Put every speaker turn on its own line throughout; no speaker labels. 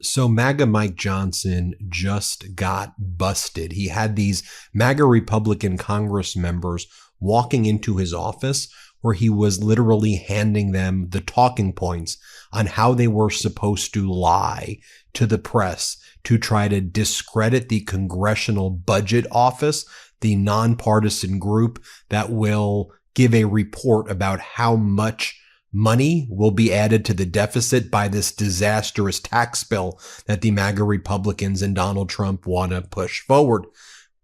So MAGA Mike Johnson just got busted. He had these MAGA Republican Congress members walking into his office where he was literally handing them the talking points on how they were supposed to lie to the press to try to discredit the Congressional Budget Office, the nonpartisan group that will give a report about how much money will be added to the deficit by this disastrous tax bill that the MAGA Republicans and Donald Trump want to push forward.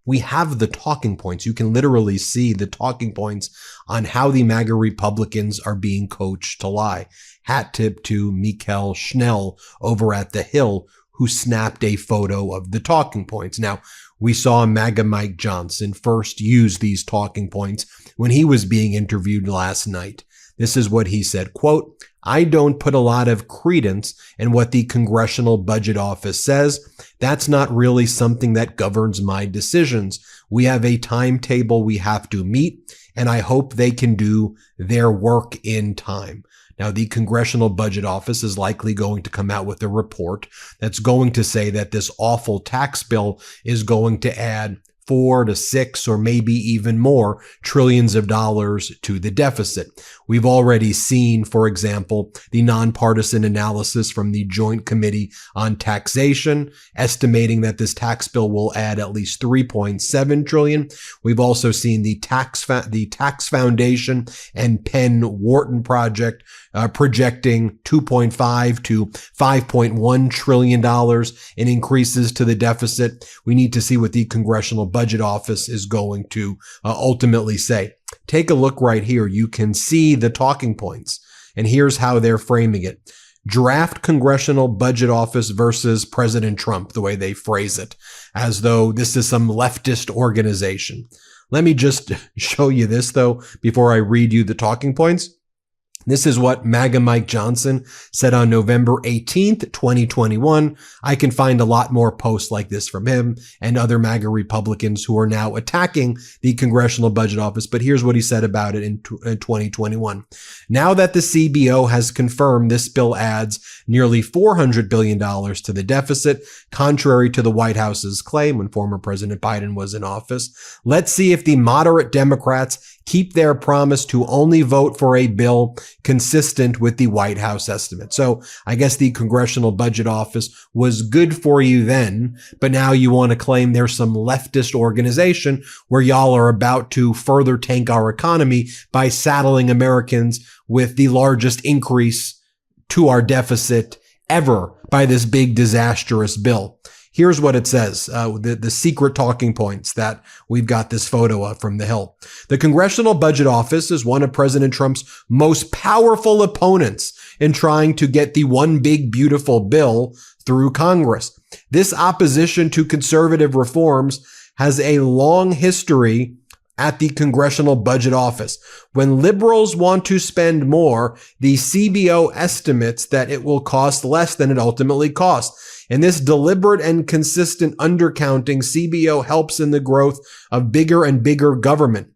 We have the talking points. You can literally see the talking points on how the MAGA Republicans are being coached to lie. Hat tip to Mikel Schnell over at The Hill, who snapped a photo of the talking points. Now, we saw MAGA Mike Johnson first use these talking points when he was being interviewed last night. This is what he said, quote, "I don't put a lot of credence in what the Congressional Budget Office says. That's not really something that governs my decisions. We have a timetable we have to meet, and I hope they can do their work in time." Now, the Congressional Budget Office is likely going to come out with a report that's going to say that this awful tax bill is going to add 4 to 6 or maybe even more trillions of dollars to the deficit. We've already seen, for example, the nonpartisan analysis from the Joint Committee on Taxation, estimating that this tax bill will add at least 3.7 trillion. We've also seen the Tax Foundation and Penn Wharton project projecting $2.5 to $5.1 trillion in increases to the deficit. We need to see what the Congressional Budget Office is going to ultimately say. Take a look right here. You can see the talking points, and here's how they're framing it. Draft Congressional Budget Office versus President Trump, the way they phrase it, as though this is some leftist organization. Let me just show you this, though, before I read you the talking points. This is what MAGA Mike Johnson said on November 18th, 2021. I can find a lot more posts like this from him and other MAGA Republicans who are now attacking the Congressional Budget Office. But here's what he said about it in 2021. Now that the CBO has confirmed this bill adds nearly $400 billion to the deficit, contrary to the White House's claim when former President Biden was in office, let's see if the moderate Democrats keep their promise to only vote for a bill consistent with the White House estimate. So I guess the Congressional Budget Office was good for you then, but now you want to claim there's some leftist organization where y'all are about to further tank our economy by saddling Americans with the largest increase to our deficit ever by this big disastrous bill. Here's what it says, the secret talking points that we've got this photo of from The Hill. The Congressional Budget Office is one of President Trump's most powerful opponents in trying to get the one big beautiful bill through Congress. This opposition to conservative reforms has a long history at the Congressional Budget Office. When liberals want to spend more, the CBO estimates that it will cost less than it ultimately costs. In this deliberate and consistent undercounting, CBO helps in the growth of bigger and bigger government.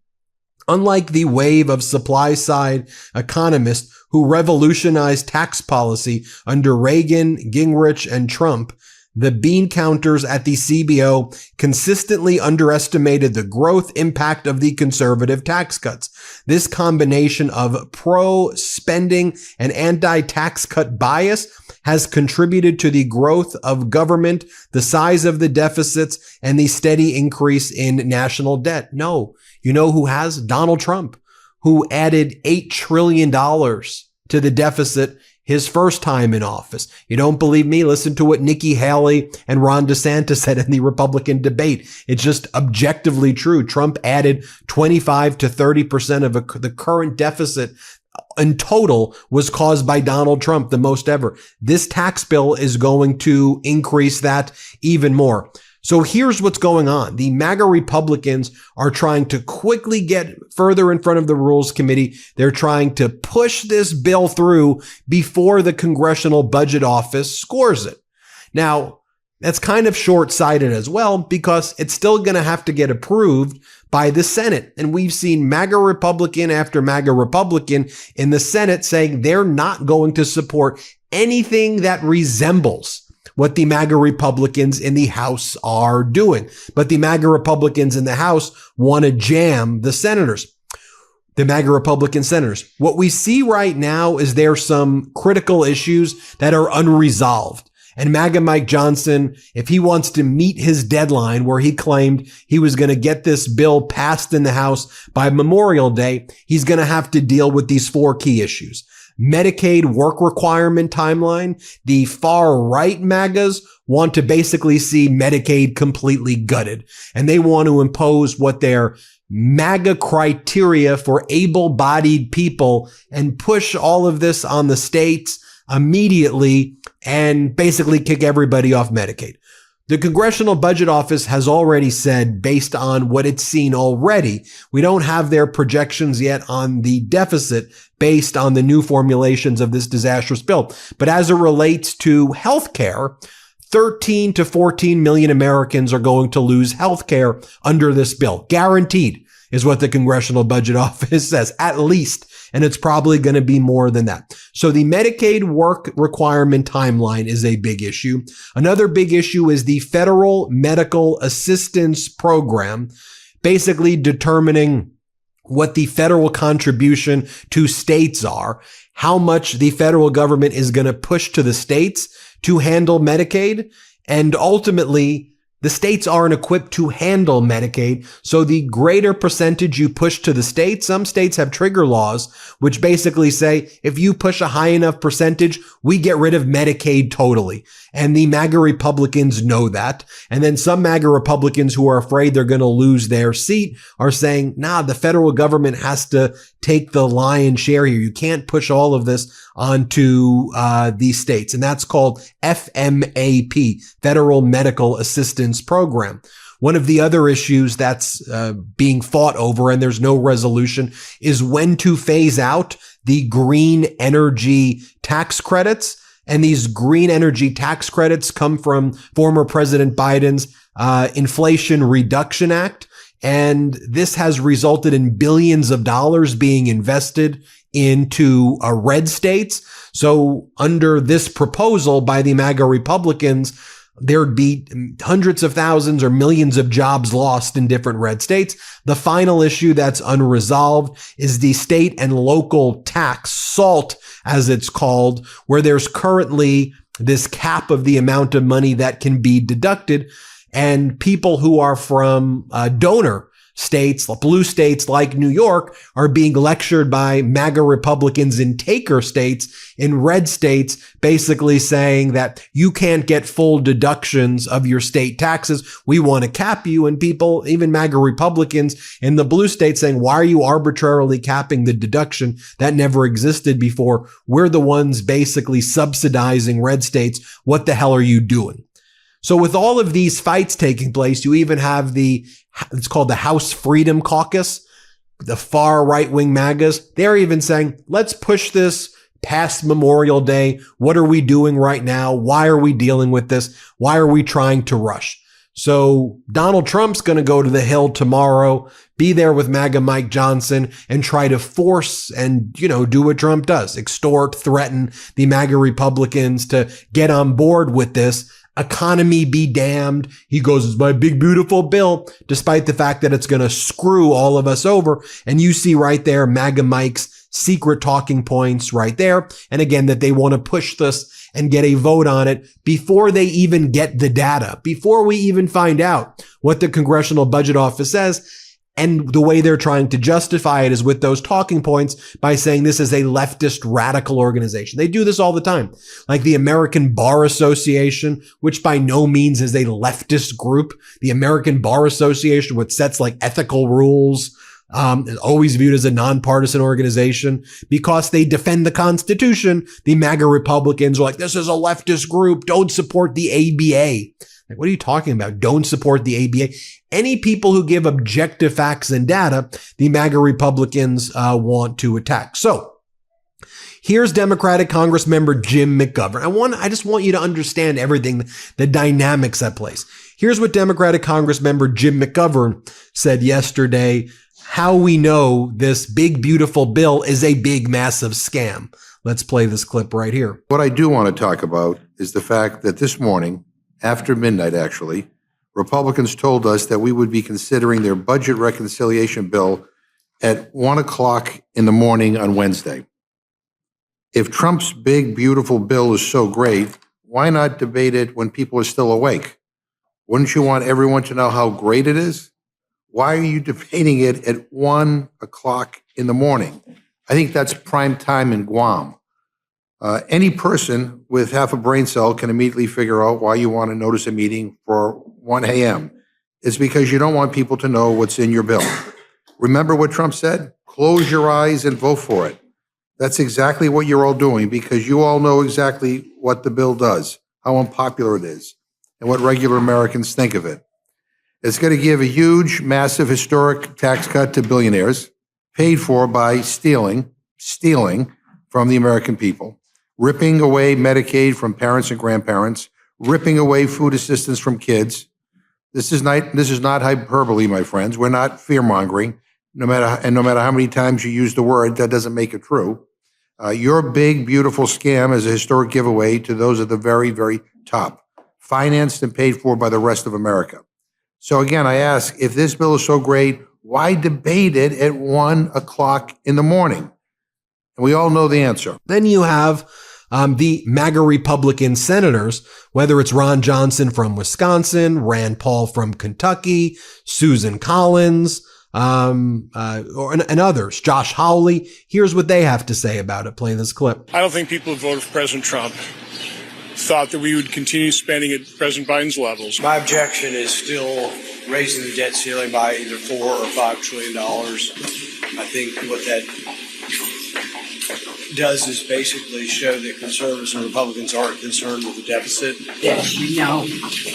Unlike the wave of supply-side economists who revolutionized tax policy under Reagan, Gingrich, and Trump, the bean counters at the CBO consistently underestimated the growth impact of the conservative tax cuts. This combination of pro-spending and anti-tax cut bias has contributed to the growth of government, the size of the deficits, and the steady increase in national debt. No, you know who has? Donald Trump, who added $8 trillion to the deficit his first time in office. You don't believe me? Listen to what Nikki Haley and Ron DeSantis said in the Republican debate. It's just objectively true. Trump added 25 to 30% of the current deficit in total was caused by Donald Trump, the most ever. This tax bill is going to increase that even more. So here's what's going on. The MAGA Republicans are trying to quickly get further in front of the Rules Committee. They're trying to push this bill through before the Congressional Budget Office scores it. Now, that's kind of short-sighted as well because it's still going to have to get approved by the Senate. And we've seen MAGA Republican after MAGA Republican in the Senate saying they're not going to support anything that resembles what the MAGA Republicans in the House are doing. But the MAGA Republicans in the House want to jam the senators. The MAGA Republican senators. What we see right now is there's some critical issues that are unresolved. And MAGA Mike Johnson, if he wants to meet his deadline where he claimed he was going to get this bill passed in the House by Memorial Day, he's going to have to deal with these 4 key issues. Medicaid work requirement timeline. The far right MAGAs want to basically see Medicaid completely gutted. And they want to impose what their MAGA criteria for able-bodied people and push all of this on the states immediately and basically kick everybody off Medicaid. The Congressional Budget Office has already said, based on what it's seen already, we don't have their projections yet on the deficit based on the new formulations of this disastrous bill. But as it relates to healthcare, 13 to 14 million Americans are going to lose health care under this bill. Guaranteed is what the Congressional Budget Office says, at least. And it's probably going to be more than that. So the Medicaid work requirement timeline is a big issue. Another big issue is the Federal Medical Assistance Program, basically determining what the federal contribution to states are, how much the federal government is going to push to the states to handle Medicaid, and ultimately the states aren't equipped to handle Medicaid. So the greater percentage you push to the states, some states have trigger laws, which basically say, if you push a high enough percentage, we get rid of Medicaid totally. And the MAGA Republicans know that. And then some MAGA Republicans who are afraid they're going to lose their seat are saying, nah, the federal government has to take the lion's share here. You can't push all of this onto these states. And that's called FMAP, Federal Medical Assistance Program. One of the other issues that's being fought over, and there's no resolution, is when to phase out the green energy tax credits. And these green energy tax credits come from former President Biden's Inflation Reduction Act. And this has resulted in billions of dollars being invested into red states. So under this proposal by the MAGA Republicans, there'd be hundreds of thousands or millions of jobs lost in different red states. The final issue that's unresolved is the state and local tax, SALT as it's called, where there's currently this cap of the amount of money that can be deducted. And people who are from donor states, blue states like New York, are being lectured by MAGA Republicans in taker states, in red states, basically saying that you can't get full deductions of your state taxes. We want to cap you. And people, even MAGA Republicans in the blue states, saying, why are you arbitrarily capping the deduction? That never existed before. We're the ones basically subsidizing red states. What the hell are you doing? So with all of these fights taking place, you even have it's called the House Freedom Caucus, the far right-wing MAGAs. They're even saying, let's push this past Memorial Day. What are we doing right now? Why are we dealing with this? Why are we trying to rush? So Donald Trump's going to go to the Hill tomorrow, be there with MAGA Mike Johnson, and try to force and, do what Trump does, extort, threaten the MAGA Republicans to get on board with this. Economy be damned. He goes, it's my big, beautiful bill, despite the fact that it's going to screw all of us over. And you see right there, MAGA Mike's secret talking points right there. And again, that they want to push this and get a vote on it before they even get the data, before we even find out what the Congressional Budget Office says. And the way they're trying to justify it is with those talking points by saying this is a leftist radical organization. They do this all the time. Like the American Bar Association, which by no means is a leftist group. The American Bar Association, which sets like ethical rules, is always viewed as a nonpartisan organization because they defend the Constitution. The MAGA Republicans are like, this is a leftist group. Don't support the ABA. Like, what are you talking about? Don't support the ABA. Any people who give objective facts and data, the MAGA Republicans want to attack. So here's Democratic Congressmember Jim McGovern. I just want you to understand everything, the dynamics at place. Here's what Democratic Congressmember Jim McGovern said yesterday, how we know this big, beautiful bill is a big, massive scam. Let's play this clip right here.
What I do want to talk about is the fact that this morning, after midnight actually, Republicans told us that we would be considering their budget reconciliation bill at 1 o'clock in the morning on Wednesday. If Trump's big, beautiful bill is so great, why not debate it when people are still awake? Wouldn't you want everyone to know how great it is? Why are you debating it at 1 o'clock in the morning? I think that's prime time in Guam. Any person with half a brain cell can immediately figure out why you want to notice a meeting for 1 a.m. It's because you don't want people to know what's in your bill. Remember what Trump said? Close your eyes and vote for it. That's exactly what you're all doing because you all know exactly what the bill does, how unpopular it is, and what regular Americans think of it. It's going to give a huge, massive, historic tax cut to billionaires paid for by stealing from the American people, ripping away Medicaid from parents and grandparents, ripping away food assistance from kids. This is not hyperbole, my friends. We're not fear-mongering. No matter how many times you use the word, that doesn't make it true. Your big, beautiful scam is a historic giveaway to those at the very, very top, financed and paid for by the rest of America. So again, I ask, if this bill is so great, why debate it at 1 o'clock in the morning? And we all know the answer.
Then you have the MAGA Republican senators, whether it's Ron Johnson from Wisconsin, Rand Paul from Kentucky, Susan Collins, and others, Josh Hawley. Here's what they have to say about it. Play this clip.
I don't think people who voted for President Trump thought that we would continue spending at President Biden's levels.
My objection is still raising the debt ceiling by either $4 or $5 trillion. I think what that does is basically show that conservatives and Republicans aren't concerned with the deficit.
As you know,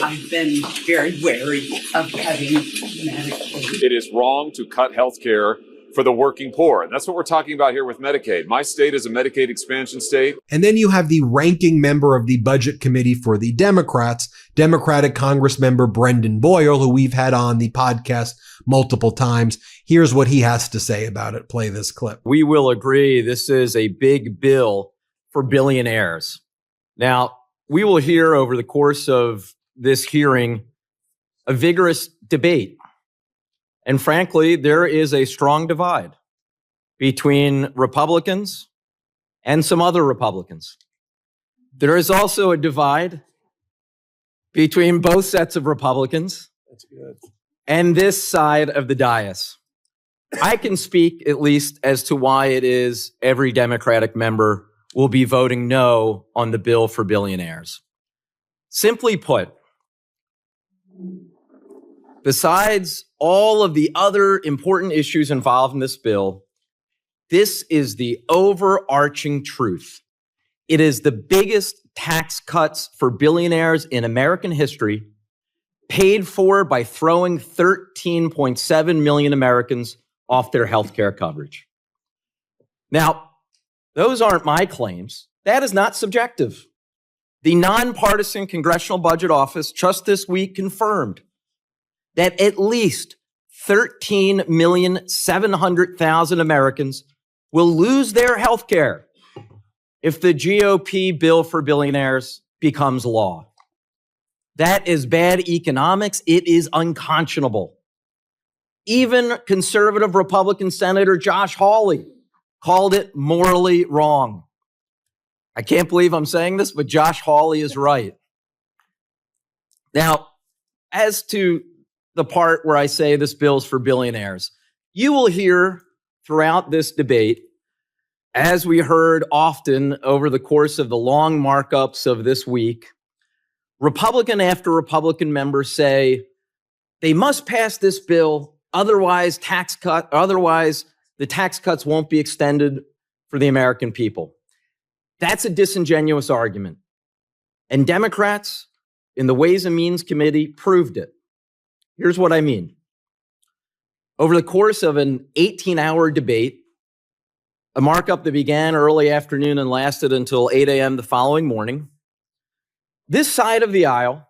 I've been very wary of cutting Medicaid.
It is wrong to cut health care for the working poor. And that's what we're talking about here with Medicaid. My state is a Medicaid expansion state.
And then you have the ranking member of the Budget Committee for the Democrats, Democratic Congress member Brendan Boyle, who we've had on the podcast multiple times. Here's what he has to say about it. Play this clip.
We will agree this is a big bill for billionaires. Now, we will hear over the course of this hearing a vigorous debate. And frankly, there is a strong divide between Republicans and some other Republicans. There is also a divide between both sets of Republicans and this side of the dais. I can speak at least as to why it is every Democratic member will be voting no on the bill for billionaires. Simply put, besides all of the other important issues involved in this bill, this is the overarching truth. It is the biggest tax cuts for billionaires in American history, paid for by throwing 13.7 million Americans off their health care coverage. Now, those aren't my claims. That is not subjective. The nonpartisan Congressional Budget Office just this week confirmed that at least 13,700,000 Americans will lose their health care if the GOP bill for billionaires becomes law. That is bad economics. It is unconscionable. Even conservative Republican Senator Josh Hawley called it morally wrong. I can't believe I'm saying this, but Josh Hawley is right. Now, as to the part where I say this bill's for billionaires, you will hear throughout this debate, as we heard often over the course of the long markups of this week, Republican after Republican members say they must pass this bill, otherwise the tax cuts won't be extended for the American people. That's a disingenuous argument. And Democrats in the Ways and Means Committee proved it. Here's what I mean. Over the course of an 18-hour debate, a markup that began early afternoon and lasted until 8 a.m. the following morning, this side of the aisle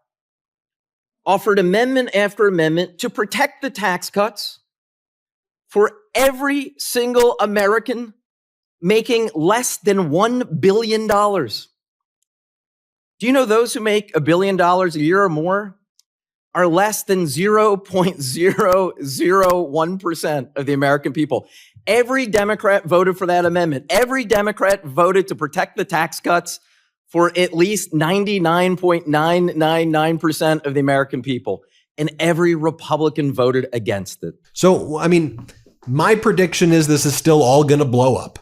offered amendment after amendment to protect the tax cuts for every single American making less than $1 billion. Do you know those who make $1 billion a year or more are less than 0.001% of the American people? Every Democrat voted for that amendment. Every Democrat voted to protect the tax cuts for at least 99.999% of the American people. And every Republican voted against it.
So, I mean, my prediction is this is still all going to blow up.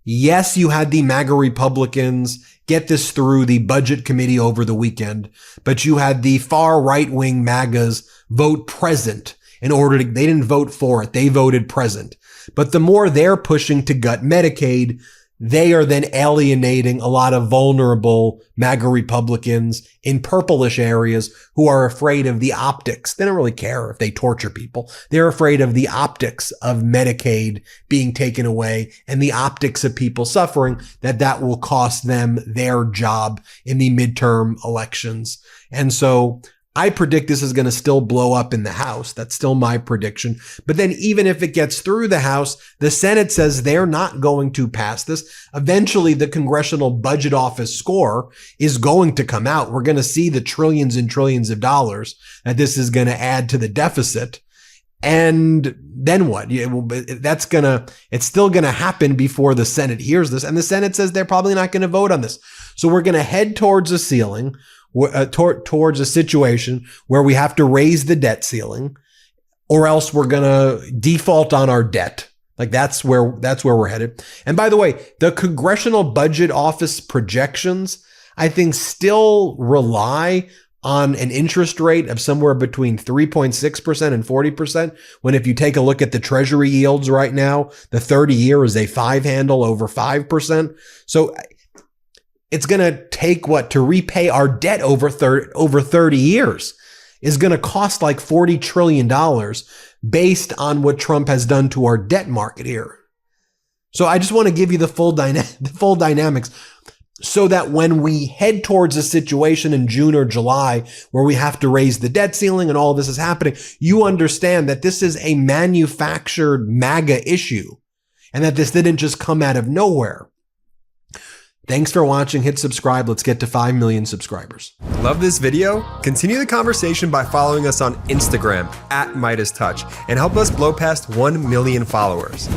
Yes, you had the MAGA Republicans get this through the budget committee over the weekend, but you had the far right-wing MAGAs vote present in order to, they didn't vote for it, they voted present. But the more they're pushing to gut Medicaid, they are then alienating a lot of vulnerable MAGA Republicans in purplish areas who are afraid of the optics. They don't really care if they torture people. They're afraid of the optics of Medicaid being taken away and the optics of people suffering, that will cost them their job in the midterm elections. And so I predict this is going to still blow up in the House. That's still my prediction. But then even if it gets through the House, the Senate says they're not going to pass this. Eventually, the Congressional Budget Office score is going to come out. We're going to see the trillions and trillions of dollars that this is going to add to the deficit. And then what? It's still going to happen before the Senate hears this. And the Senate says they're probably not going to vote on this. So we're going to head towards a ceiling. Towards a situation where we have to raise the debt ceiling, or else we're going to default on our debt. Like that's where we're headed. And by the way, the Congressional Budget Office projections, I think, still rely on an interest rate of somewhere between 3.6% and 40%. When if you take a look at the Treasury yields right now, the 30-year is a 5 handle over 5%. So it's going to take to repay our debt over 30 years is going to cost like $40 trillion based on what Trump has done to our debt market here. So I just want to give you the full dynamics so that when we head towards a situation in June or July where we have to raise the debt ceiling and all of this is happening, you understand that this is a manufactured MAGA issue and that this didn't just come out of nowhere. Thanks for watching. Hit subscribe. Let's get to 5 million subscribers.
Love this video? Continue the conversation by following us on Instagram @MeidasTouch and help us blow past 1 million followers.